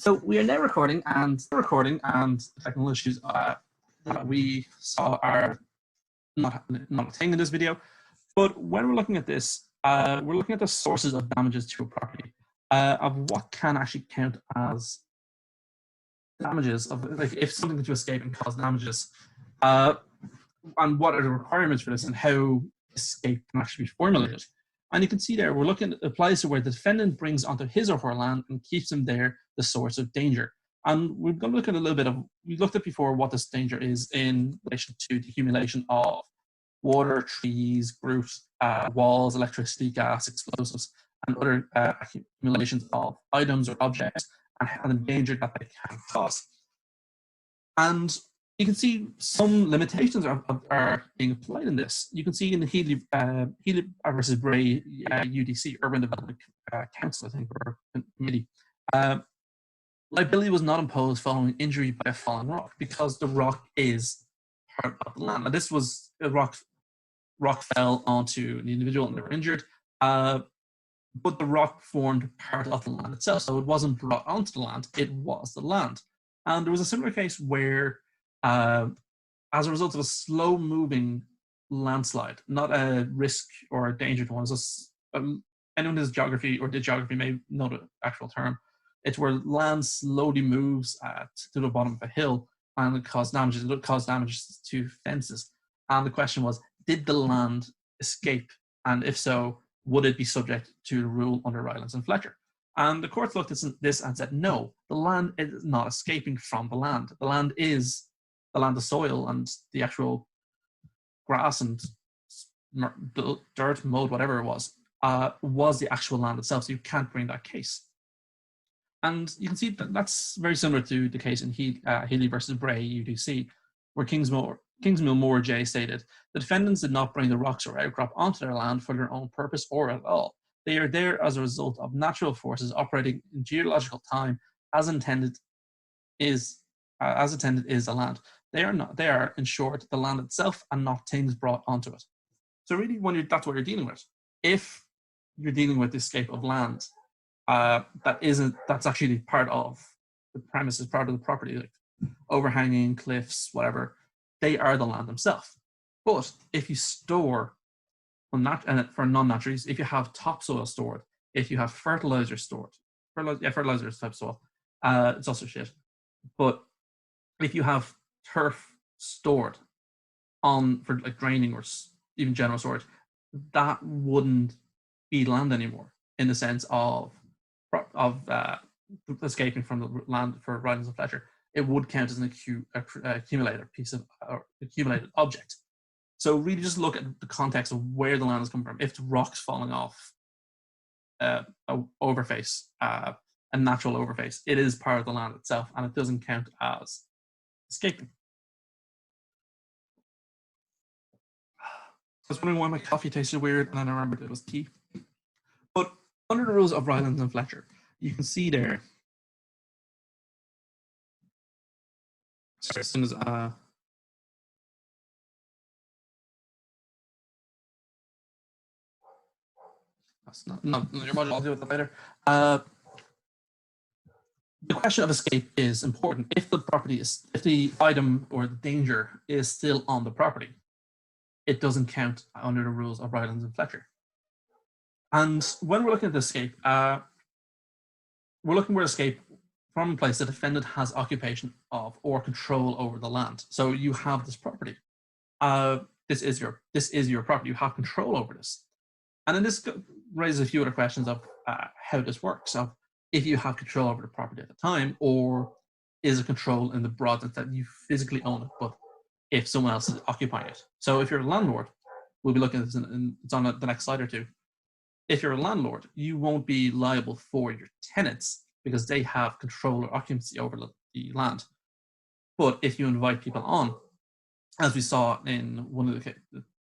So we are now recording, and the technical issues that we saw are not a thing in this video. But when we're looking at this, we're looking at the sources of damages to a property, of what can actually count as damages, of like if something were to escape and cause damages, and what are the requirements for this, and how escape can actually be formulated. And you can see there, we're looking at applies to where the defendant brings onto his or her land and keeps them there the source of danger. And we're going to look at a little bit of, we looked at before what this danger is in relation to the accumulation of water, trees, roofs, walls, electricity, gas, explosives, and other accumulations of items or objects, and the danger that they can cause. And you can see some limitations are being applied in this. You can see in the Healy versus Bray UDC, Urban Development Council, I think, or committee, liability was not imposed following injury by a fallen rock because the rock is part of the land. Now, this was a rock fell onto the individual and they were injured, but the rock formed part of the land itself, so it wasn't brought onto the land, it was the land. And there was a similar case where as a result of a slow-moving landslide, not a risk or a danger to one. Anyone who has geography or did geography may know the actual term. It's where land slowly moves to the bottom of a hill, and it caused damages. It caused damages to fences. And the question was, did the land escape? And if so, would it be subject to the rule under Rylands and Flechter? And the courts looked at this and said, no, the land is not escaping from the land. The land is the land of soil and the actual grass and dirt, mud, whatever it was the actual land itself. So you can't bring that case. And you can see that that's very similar to the case in Healy versus Bray UDC, where Kingsmill Moore J stated, the defendants did not bring the rocks or outcrop onto their land for their own purpose or at all. They are there as a result of natural forces operating in geological time as intended is the land. They are, in short, the land itself and not things brought onto it. So really, that's what you're dealing with. If you're dealing with the escape of land, that's actually part of the premises, part of the property, like overhanging, cliffs, whatever, they are the land themselves. But if you store, for non-natural use, if you have topsoil stored, if you have fertilizer stored, fertilizer is type soil, it's also shit. But if you have turf stored for like draining or even general storage, that wouldn't be land anymore in the sense of escaping from the land for Rylands and Flechter. It would count as an accumulated piece of accumulated object. So really just look at the context of where the land is coming from. If the rock's falling off a overface, a natural overface, it is part of the land itself and it doesn't count as escaping. I was wondering why my coffee tasted weird, and then I remembered it was tea. But under the rules of Rylands and Flechter, you can see there. So as soon as that's not your module. I'll deal with that later. The question of escape is important. If the item or the danger is still on the property, it doesn't count under the rules of Rylands and Flechter. And when we're looking at the escape, we're looking for escape from a place the defendant has occupation of or control over the land. So you have this property. This is your property. You have control over this. And then this raises a few other questions of how this works. So if you have control over the property at the time, or is it control in the broad sense that you physically own it, but if someone else is occupying it. So if you're a landlord, we'll be looking at this it's on the next slide or two. If you're a landlord, you won't be liable for your tenants because they have control or occupancy over the land. But if you invite people on, as we saw in one of the,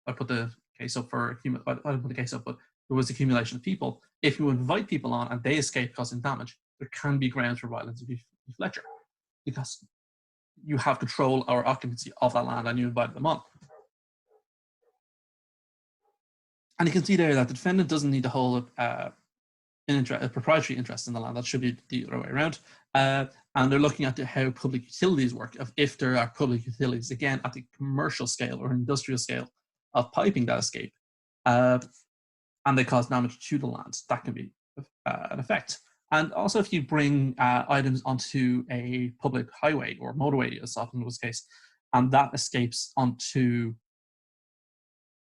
I put the case up for, I didn't put the case up, but there was accumulation of people. If you invite people on and they escape causing damage, there can be grounds for Rylands and Flechter because you have control or occupancy of that land and you invited them on. And you can see there that the defendant doesn't need to hold a proprietary interest in the land. That should be the other way around. And they're looking at how public utilities work, if there are public utilities, again, at the commercial scale or industrial scale of piping that escape, and they cause damage to the land. That can be an effect. And also, if you bring items onto a public highway or motorway, as often was the case, and that escapes onto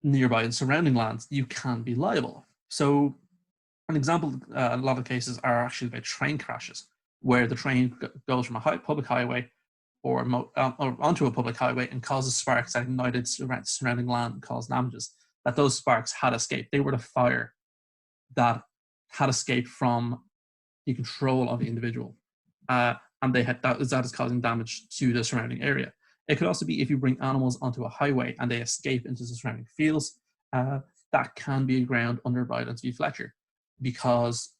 nearby and surrounding lands, you can be liable. So an example, a lot of cases are actually by train crashes, where the train goes from a public highway or onto a public highway and causes sparks that ignited surrounding land and caused damages. That those sparks had escaped. They were the fire that had escaped from the control of the individual, and they had that is causing damage to the surrounding area. It could also be if you bring animals onto a highway and they escape into the surrounding fields. That can be a ground under Rylands v. Flechter, because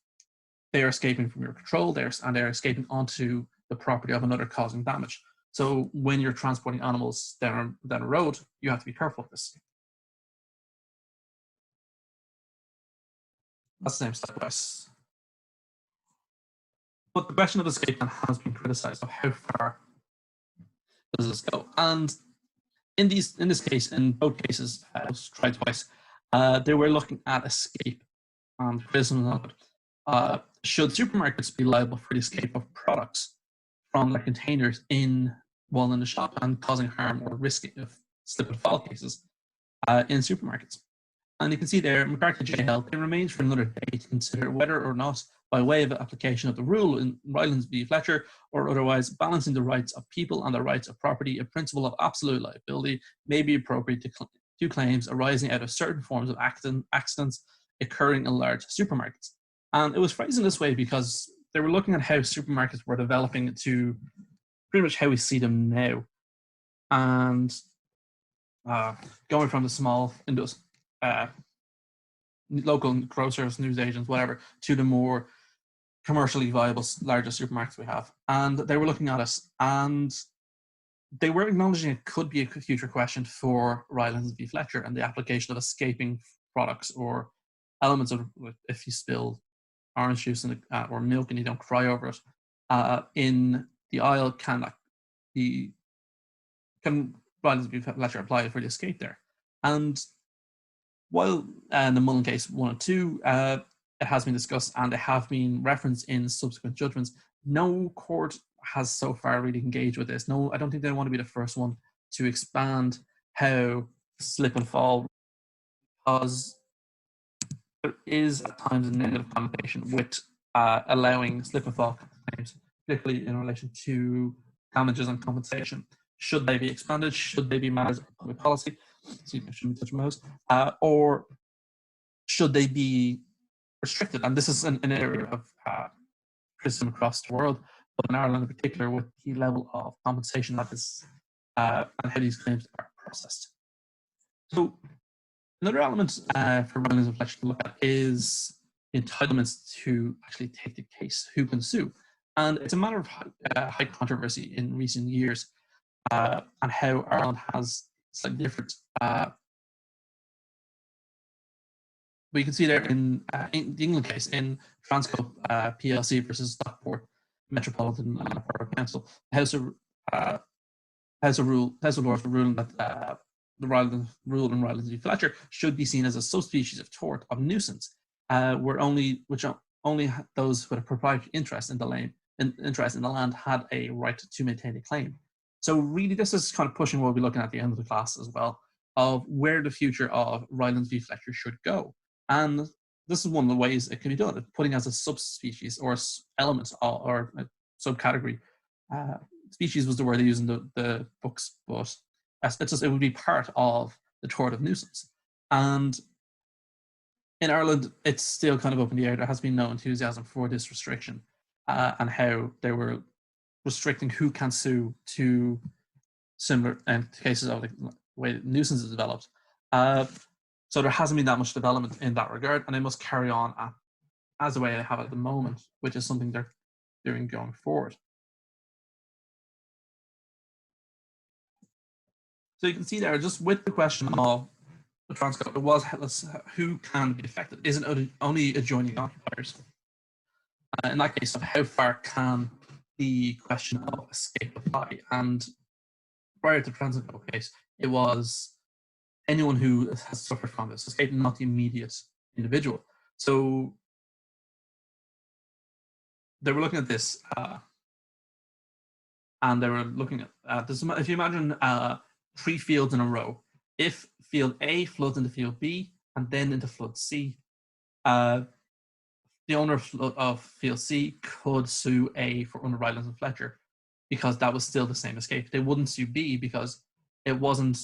they are escaping from your control and they're escaping onto the property of another, causing damage. So when you're transporting animals down a road, you have to be careful of this. That's the same stepwise. But the question of escape has been criticized of how far does this go. And in this case, in both cases, I was tried twice, they were looking at escape and criticism of it. Should supermarkets be liable for the escape of products from their containers while in the shop and causing harm or risking of slip and fall cases in supermarkets? And you can see there, McCarthy J. held it remains for another day to consider whether or not, by way of application of the rule in Rylands v. Flechter, or otherwise balancing the rights of people and the rights of property, a principle of absolute liability may be appropriate to claims arising out of certain forms of accidents occurring in large supermarkets. And it was phrased in this way because they were looking at how supermarkets were developing to pretty much how we see them now. And going from the small local grocers, newsagents, whatever, to the more commercially viable, larger supermarkets we have. And they were looking at us, and they were acknowledging it could be a future question for Rylands v. Flechter and the application of escaping products or elements of, if you spill orange juice or milk and you don't cry over it in the aisle, can Rylands v. Flechter apply for the escape there? And while in the Mullen case 1 and 2, it has been discussed and they have been referenced in subsequent judgments, no court has so far really engaged with this. No, I don't think they want to be the first one to expand how slip and fall, because there is at times a negative connotation with allowing slip and fall claims, particularly in relation to damages and compensation. Should they be expanded? Should they be matters of public policy? Excuse me, I shouldn't be touching my nose. Or should they be restricted? And this is an area of criticism across the world, but in Ireland in particular, with the level of compensation that is and how these claims are processed. So another element for Rylands and Flechter to look at is entitlements to actually take the case, who can sue. And it's a matter of high controversy in recent years, and how Ireland has slightly different. But you can see there in the England case, in Transco PLC versus Stockport Metropolitan Borough Council, the House of Lords were ruling that the Rylands rule in Rylands v. Flechter should be seen as a subspecies of tort of nuisance, which only those with a proprietary interest in the land had a right to maintain a claim. So really, this is kind of pushing what we'll be looking at the end of the class as well, of where the future of Rylands v. Flechter should go. And this is one of the ways it can be done, putting as a subspecies or element or a subcategory. Species was the word they use in the books, but it would be part of the tort of nuisance. And in Ireland, it's still kind of up in the air. There has been no enthusiasm for this restriction and how they were restricting who can sue to similar cases of the way nuisance is developed. So there hasn't been that much development in that regard, and they must carry on as the way they have at the moment, which is something they're doing going forward. So you can see there, just with the question of the Transco, it was who can be affected. Is it only adjoining occupiers? in that case, of how far can the question of escape apply? And prior to the Transito case, it was anyone who has suffered from this escape, not the immediate individual. So they were looking at this, and they were looking at this. If you imagine 3 fields in a row, if field A floods into field B and then into flood C, the owner of field C could sue A for under Rylands and Flechter because that was still the same escape. They wouldn't sue B because it wasn't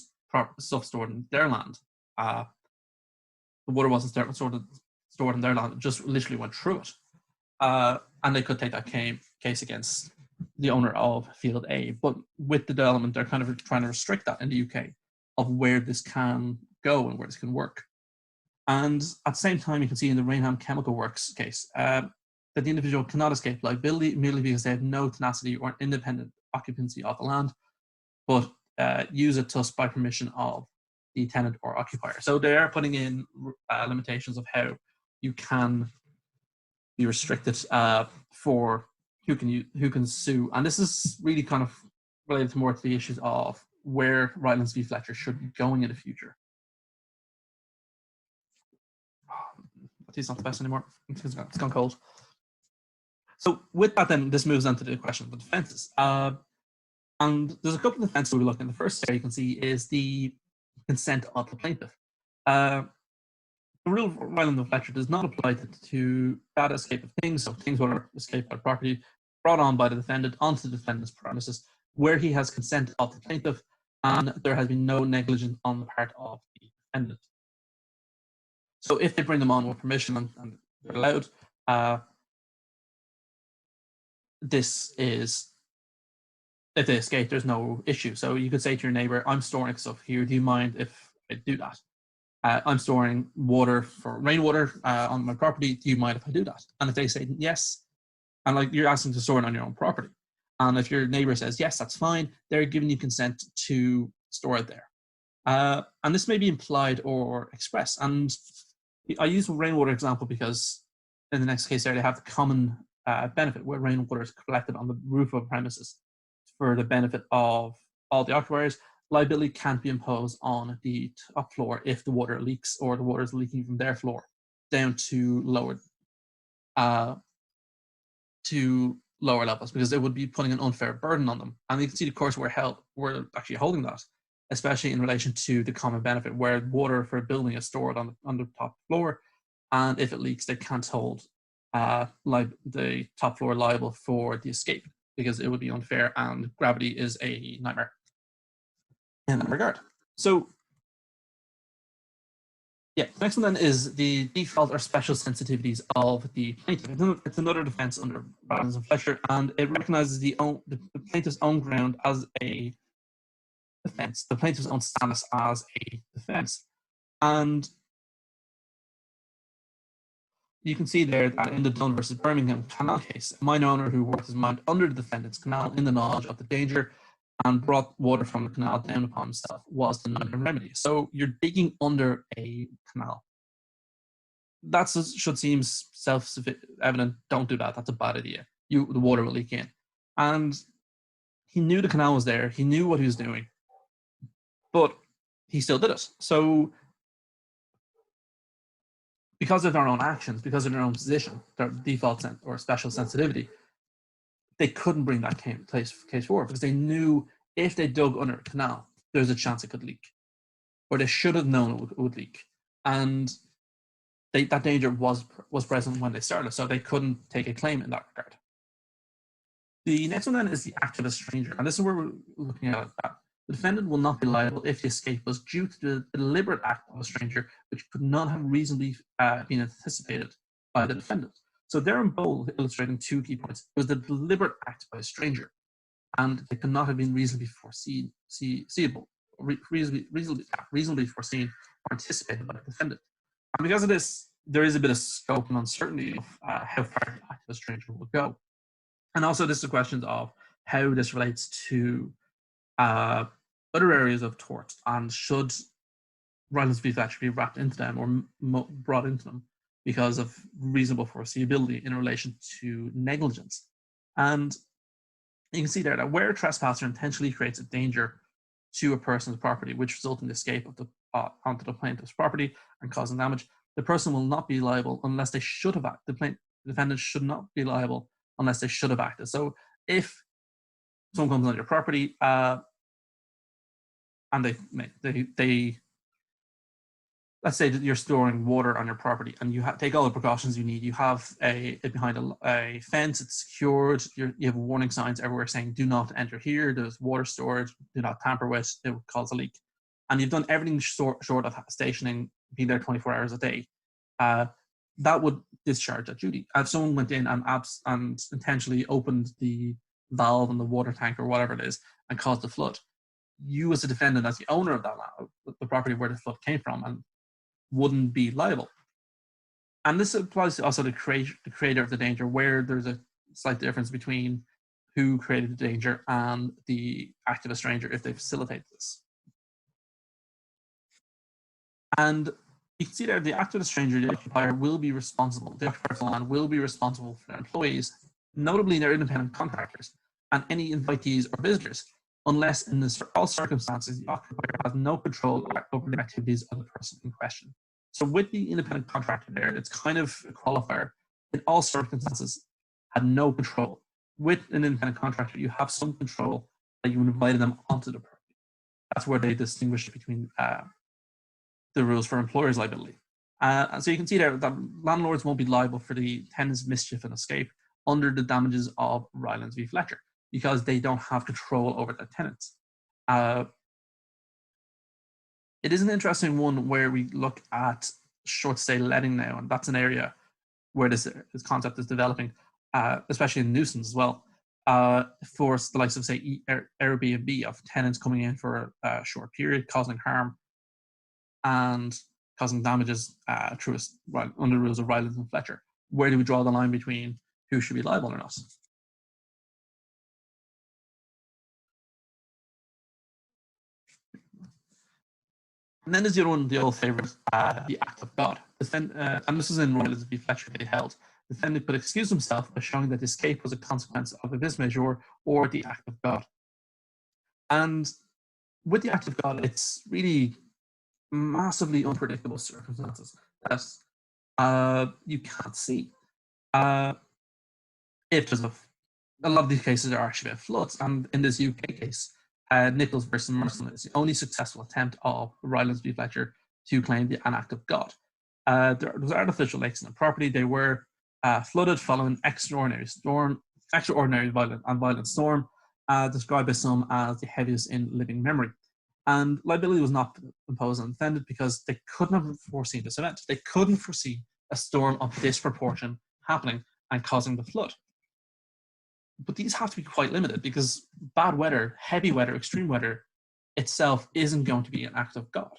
stuff stored in their land. The water wasn't stored in their land; it just literally went through it. And they could take that case against the owner of field A. But with the development, they're kind of trying to restrict that in the UK of where this can go and where this can work. And at the same time, you can see in the Rainham Chemical Works case that the individual cannot escape liability merely because they have no tenacity or independent occupancy of the land, but use it thus by permission of the tenant or occupier. So they are putting in limitations of how you can be restricted for who can sue. And this is really kind of related more to the issues of where Rylands v. Flechter should be going in the future. It's not the best anymore. It's gone cold. So with that, then this moves on to the question of the defences. And there's a couple of defences we're looking at. The first area you can see is the consent of the plaintiff. The rule of Rylands v. Flechter does not apply to that escape of things, so things that are escaped by property brought on by the defendant onto the defendant's premises, where he has consent of the plaintiff and there has been no negligence on the part of the defendant. So if they bring them on with permission and they're allowed, this is, if they escape, there's no issue. So you could say to your neighbor, I'm storing stuff here, do you mind if I do that? I'm storing water for rainwater on my property, do you mind if I do that? And if they say yes, and like you're asking to store it on your own property, and if your neighbor says yes, that's fine, they're giving you consent to store it there. And this may be implied or expressed. And I use a rainwater example because in the next case there they have the common benefit where rainwater is collected on the roof of premises for the benefit of all the occupiers. Liability can't be imposed on the top floor if the water leaks or the water is leaking from their floor down to lower levels, because it would be putting an unfair burden on them. And you can see the course we're actually holding that, especially in relation to the common benefit where water for a building is stored on the top floor, and if it leaks they can't hold the top floor liable for the escape because it would be unfair and gravity is a nightmare in that regard. So yeah, the next one then is the default or special sensitivities of the plaintiff. It's another defense under Rylands and Flechter, and it recognizes the plaintiff's own ground as a defense, the plaintiff's own status as a defense. And you can see there that in the Dunn versus Birmingham canal case, a mine owner who worked his mine under the defendant's canal in the knowledge of the danger and brought water from the canal down upon himself was denied a remedy. So you're digging under a canal. That should seem self-evident. Don't do that. That's a bad idea. The water will leak in. And he knew the canal was there. He knew what he was doing. But he still did it. So because of their own actions, because of their own position, their default or special sensitivity, they couldn't bring that case forward because they knew if they dug under a canal, there's a chance it could leak, or they should have known it would leak, and that danger was present when they started, so they couldn't take a claim in that regard. The next one then is the act of a stranger, and this is where we're looking at that. The defendant will not be liable if the escape was due to the deliberate act of a stranger, which could not have reasonably been anticipated by the defendant. So there in bold, illustrating 2 key points. It was the deliberate act by a stranger, and it could not have been reasonably foreseeable, reasonably foreseen or anticipated by the defendant. And because of this, there is a bit of scope and uncertainty of how far the act of a stranger will go. And also this is a question of how this relates to other areas of tort, and should Rylands v. Flechter be wrapped into them or brought into them. because of reasonable foreseeability in relation to negligence. And you can see there that where a trespasser intentionally creates a danger to a person's property, which results in the escape of onto the plaintiff's property and causing damage, the person will not be liable unless they should have acted. The defendant should not be liable unless they should have acted. So if someone comes on your property and they let's say that you're storing water on your property and you take all the precautions you need. You have it behind a fence, it's secured, you have warning signs everywhere saying, do not enter here, there's water storage, do not tamper with, it will cause a leak. And you've done everything short of stationing, being there 24 hours a day. That would discharge that duty. If someone went in and intentionally opened the valve in the water tank or whatever it is and caused a flood, you as a defendant, as the owner of that the property where the flood came from, and wouldn't be liable. And this applies to also the creator of the danger, where there's a slight difference between who created the danger and the act of a stranger if they facilitate this. And you can see there, the act of a stranger, the occupier will be responsible. The occupier of the land will be responsible for their employees, notably their independent contractors, and any invitees or visitors, unless in all circumstances the occupier has no control over the activities of the person in question. So with the independent contractor there, it's kind of a qualifier. In all circumstances, had no control. With an independent contractor, you have some control that you invited them onto the property. That's where they distinguish between the rules for employers' liability. And so you can see there that landlords won't be liable for the tenant's mischief and escape under the damages of Rylands v. Flechter, because they don't have control over their tenants. It is an interesting one where we look at short stay letting now, and that's an area where this concept is developing, especially in nuisance as well, for the likes of, say, Airbnb, of tenants coming in for a short period, causing harm and causing damages under the rules of Rylands and Fletcher. Where do we draw the line between who should be liable or not? And then there's the other one, the old favorite, the act of God. And this is in Rylands v. Fletcher they held. The defendant could excuse himself by showing that escape was a consequence of a vis major or the act of God. And with the act of God, it's really massively unpredictable circumstances that you can't see. If there's a lot of these cases are actually about floods, and in this UK case, Nichols versus Merson is the only successful attempt of Rylands v. Fletcher to claim an act of God. There was artificial lakes in the property. They were flooded following extraordinary violent storm, described by some as the heaviest in living memory. And liability was not imposed on the defendant because they couldn't have foreseen this event. They couldn't foresee a storm of this proportion happening and causing the flood. But these have to be quite limited, because bad weather, heavy weather, extreme weather itself isn't going to be an act of God.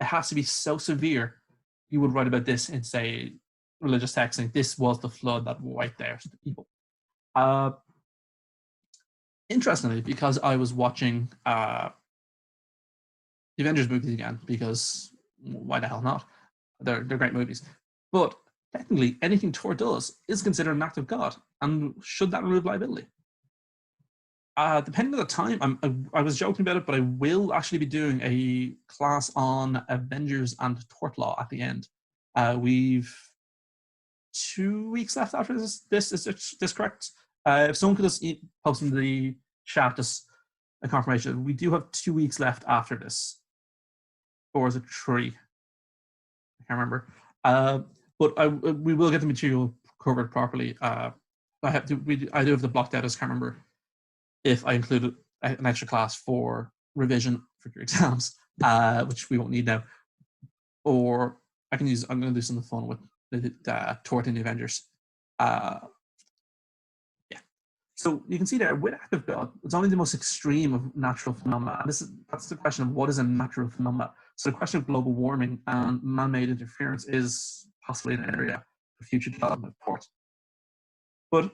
It has to be so severe. You would write about this in, say, religious texts, saying this was the flood that wiped out the people. Interestingly, because I was watching the Avengers movies again, because why the hell not? They're great movies. But technically, anything Thor does is considered an act of God, and should that remove liability? Depending on the time, I was joking about it, but I will actually be doing a class on Avengers and tort law at the end. We've 2 weeks left after this. Is this correct? If someone could just post in the chat just a confirmation. We do have 2 weeks left after this, or is it 3? I can't remember. But we will get the material covered properly. I do have the blocked out. I just can't remember if I included an extra class for revision for your exams, which we won't need now. Or I'm going to do something fun with the tort in the Avengers. Yeah. So you can see there, with act of God, it's only the most extreme of natural phenomena. And that's the question of what is a natural phenomena. So the question of global warming and man-made interference is possibly an area for future development of tort. But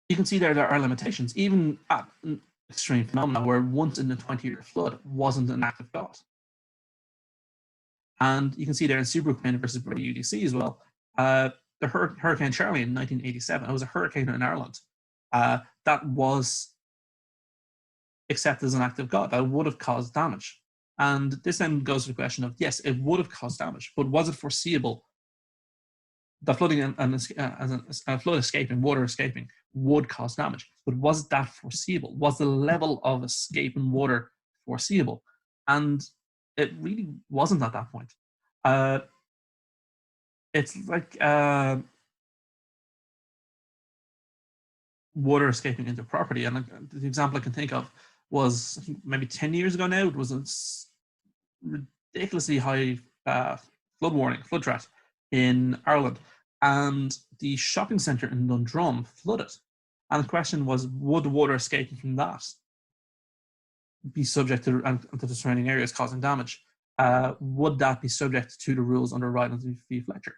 you can see there are limitations, even at extreme phenomena where once in a 20-year flood wasn't an act of God. And you can see there in Seabrook County versus Bray UDC as well, the Hurricane Charlie in 1987, it was a hurricane in Ireland that was accepted as an act of God, that would have caused damage. And this then goes to the question of, yes, it would have caused damage, but was it foreseeable that flooding and flood escaping, water escaping, would cause damage? But was that foreseeable? Was the level of escape in water foreseeable? And it really wasn't at that point. It's like water escaping into property. And the example I can think of was, I think maybe 10 years ago now, it was a ridiculously high flood threat in Ireland. And the shopping centre in Dundrum flooded. And the question was, would the water escaping from that be subject to the surrounding areas causing damage? Would that be subject to the rules under Rylands v. Flechter?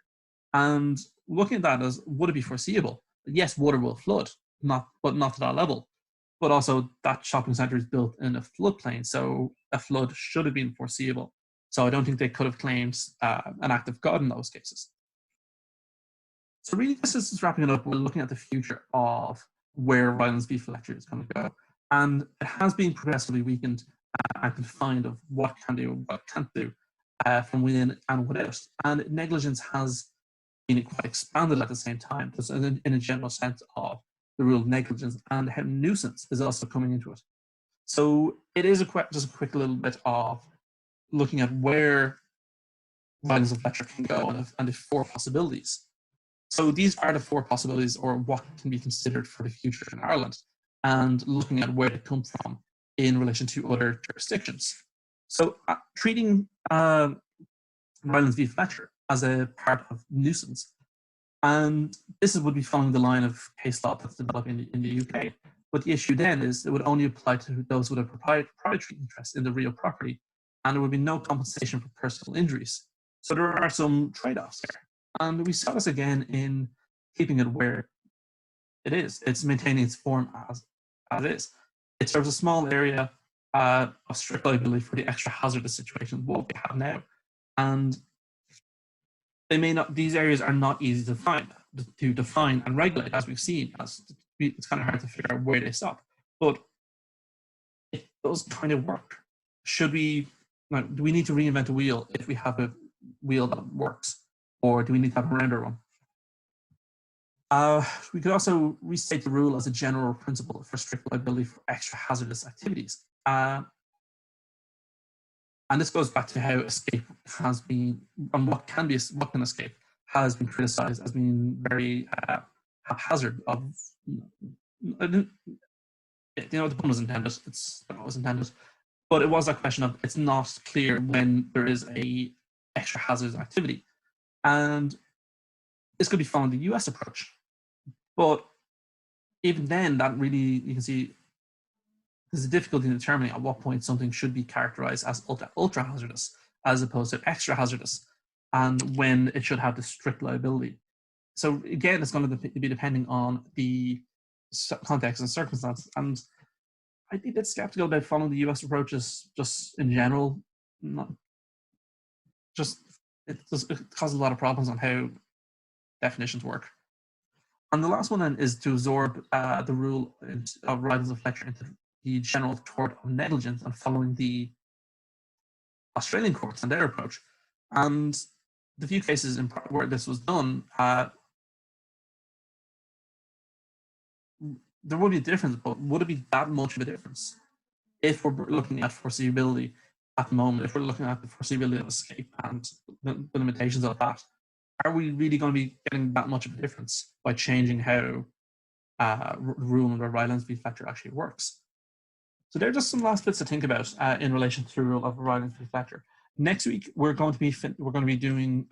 And looking at that as, would it be foreseeable? Yes, water will flood, but not to that level. But also that shopping centre is built in a floodplain, so a flood should have been foreseeable. So I don't think they could have claimed an act of God in those cases. So really, this is wrapping it up. We're looking at the future of where Rylands v. Flechter is going to go. And it has been progressively weakened and confined of what can do, what can't do from within and without. And negligence has been quite expanded at the same time, just in a general sense of the rule of negligence, and how nuisance is also coming into it. So it is just a quick little bit of looking at where Rylands v. Flechter can go and the four possibilities. So these are the four possibilities, or what can be considered for the future in Ireland, and looking at where they come from in relation to other jurisdictions. So treating Rylands v. Flechter as a part of nuisance, and this would be following the line of case law that's developing in the UK. But the issue then is it would only apply to those with a proprietary interest in the real property, and there would be no compensation for personal injuries. So there are some trade-offs there. And we saw this again in keeping it where it is. It's maintaining its form as is. It serves a small area of strict liability for the extra hazardous situations what we have now. And they may not; these areas are not easy to define and regulate, as we've seen. It's kind of hard to figure out where they stop. But it does kind of work. Should we? Do we need to reinvent a wheel if we have a wheel that works, or do we need to have a rounder one? We could also restate the rule as a general principle for strict liability for extra hazardous activities. And this goes back to how escape has been, and what can escape, has been criticized as being very haphazard. The pun was intended. It's not what was intended, but it was a question of it's not clear when there is a extra hazardous activity, and this could be following the US approach. But even then, that really, you can see there's a difficulty in determining at what point something should be characterized as ultra hazardous as opposed to extra hazardous, and when it should have the strict liability. So again, it's going to be depending on the context and circumstance. And I'd be a bit skeptical about following the US approaches just in general. It causes a lot of problems on how definitions work. And the last one then is to absorb the rule of Rylands v. Flechter into the general tort of negligence and following the Australian courts and their approach. And the few cases where this was done, there would be a difference, but would it be that much of a difference? If we're looking at foreseeability at the moment, if we're looking at the foreseeability of escape and the limitations of that, are we really going to be getting that much of a difference by changing how rule under Rylands v. Flechter actually works? So there are just some last bits to think about in relation to the rule of Rylands v. Flechter. Next week we're going to be doing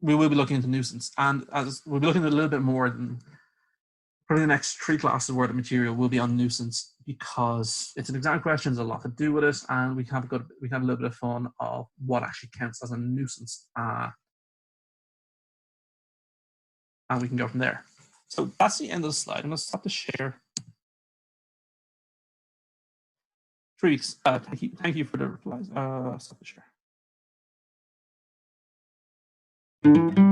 we will be looking into nuisance, and as we'll be looking at a little bit more than probably the next 3 classes worth of material will be on nuisance, because it's an exam question, there's a lot to do with it, and we can have a little bit of fun of what actually counts as a nuisance, and we can go from there. So that's the end of the slide. I'm going to stop the share. 3 weeks. Thank you for the replies. Stop the share. you.